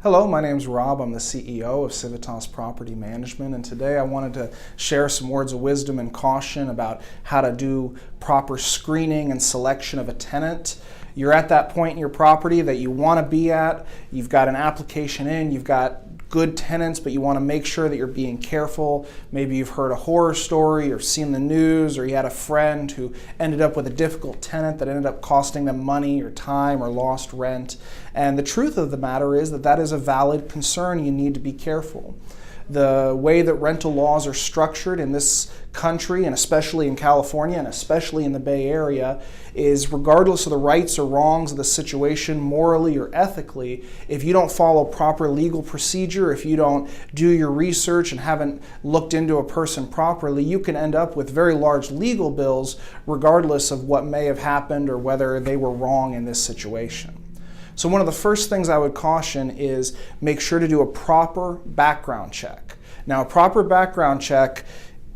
Hello, my name's Rob. I'm the CEO of Civitas Property Management, and today I wanted to share some words of wisdom and caution about how to do proper screening and selection of a tenant. You're at that point in your property that you want to be at. You've got an application in, you've got good tenants, but you want to make sure that you're being careful. Maybe you've heard a horror story or seen the news, or you had a friend who ended up with a difficult tenant that ended up costing them money or time or lost rent. And the truth of the matter is that that is a valid concern. You need to be careful. The way that rental laws are structured in this country, and especially in California and especially in the Bay Area, is regardless of the rights or wrongs of the situation, morally or ethically, if you don't follow proper legal procedure, if you don't do your research and haven't looked into a person properly, you can end up with very large legal bills regardless of what may have happened or whether they were wrong in this situation. So one of the first things I would caution is make sure to do a proper background check. Now, a proper background check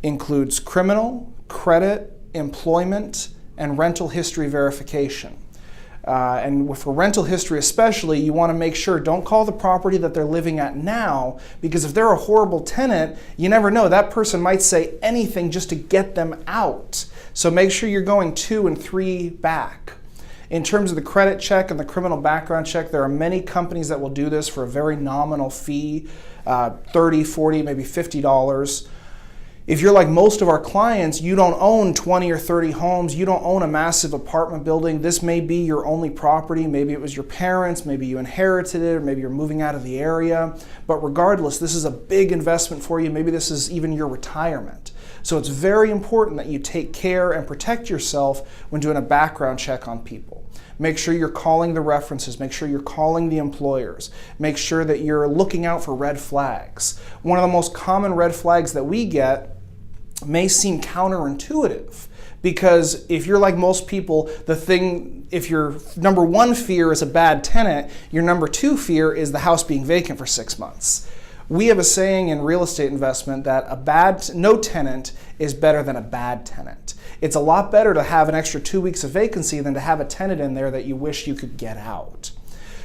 includes criminal, credit, employment, and rental history verification. And for rental history especially, you want to make sure, don't call the property that they're living at now, because if they're a horrible tenant, you never know, that person might say anything just to get them out. So make sure you're going 2 and 3 back. In terms of the credit check and the criminal background check, there are many companies that will do this for a very nominal fee, $30, $40, maybe $50. If you're like most of our clients, you don't own 20 or 30 homes, you don't own a massive apartment building, this may be your only property, maybe it was your parents, maybe you inherited it, or maybe you're moving out of the area. But regardless, this is a big investment for you, maybe this is even your retirement. So it's very important that you take care and protect yourself when doing a background check on people. Make sure you're calling the references, make sure you're calling the employers, make sure that you're looking out for red flags. One of the most common red flags that we get may seem counterintuitive, because if you're like most people, if your number one fear is a bad tenant, your number 2 fear is the house being vacant for 6 months. We have a saying in real estate investment that no tenant is better than a bad tenant. It's a lot better to have an extra 2 weeks of vacancy than to have a tenant in there that you wish you could get out.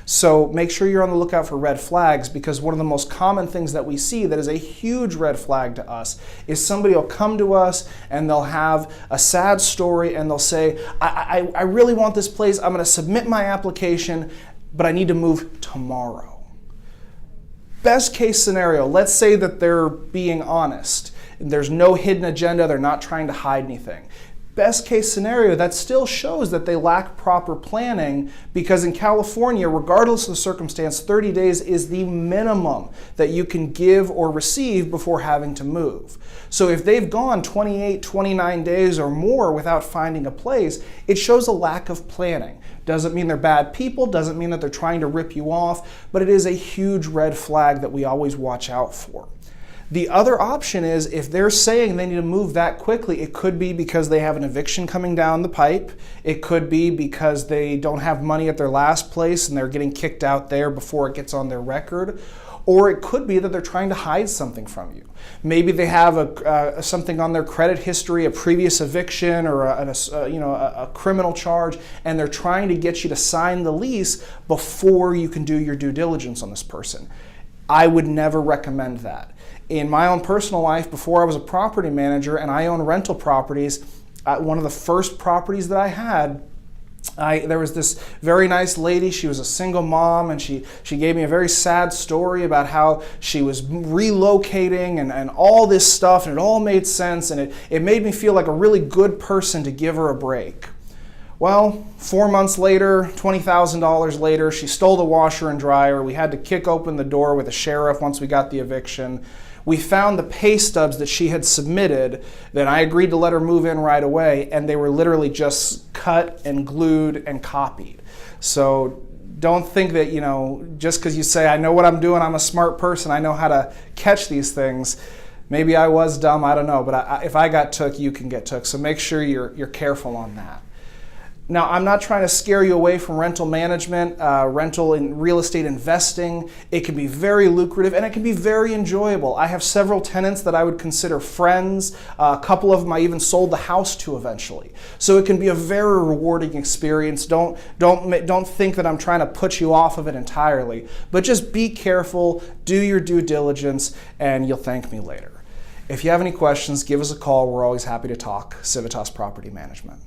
So make sure you're on the lookout for red flags, because one of the most common things that we see that is a huge red flag to us is somebody will come to us and they'll have a sad story and they'll say, I really want this place, I'm going to submit my application, but I need to move tomorrow. Best case scenario, let's say that they're being honest. There's no hidden agenda, they're not trying to hide anything. Best case scenario, that still shows that they lack proper planning, because in California, regardless of the circumstance, 30 days is the minimum that you can give or receive before having to move. So if they've gone 28, 29 days or more without finding a place, it shows a lack of planning. Doesn't mean they're bad people, doesn't mean that they're trying to rip you off, but it is a huge red flag that we always watch out for. The other option is, if they're saying they need to move that quickly, it could be because they have an eviction coming down the pipe. It could be because they don't have money at their last place and they're getting kicked out there before it gets on their record. Or it could be that they're trying to hide something from you. Maybe they have something on their credit history, a previous eviction or a criminal charge, and they're trying to get you to sign the lease before you can do your due diligence on this person. I would never recommend that. In my own personal life, before I was a property manager and I owned rental properties, one of the first properties that I had, there was this very nice lady. She was a single mom, and she gave me a very sad story about how she was relocating and all this stuff, and it all made sense, and it made me feel like a really good person to give her a break. Well, 4 months later, $20,000 later, she stole the washer and dryer. We had to kick open the door with a sheriff once we got the eviction. We found the pay stubs that she had submitted, that I agreed to let her move in right away, and they were literally just cut and glued and copied. So don't think that, just because you say, I know what I'm doing, I'm a smart person, I know how to catch these things. Maybe I was dumb, I don't know, but if I got took, you can get took. So make sure you're careful on that. Now, I'm not trying to scare you away from rental management, rental and real estate investing. It can be very lucrative and it can be very enjoyable. I have several tenants that I would consider friends. A couple of them I even sold the house to eventually. So it can be a very rewarding experience. Don't think that I'm trying to put you off of it entirely, but just be careful, do your due diligence, and you'll thank me later. If you have any questions, give us a call. We're always happy to talk. Civitas Property Management.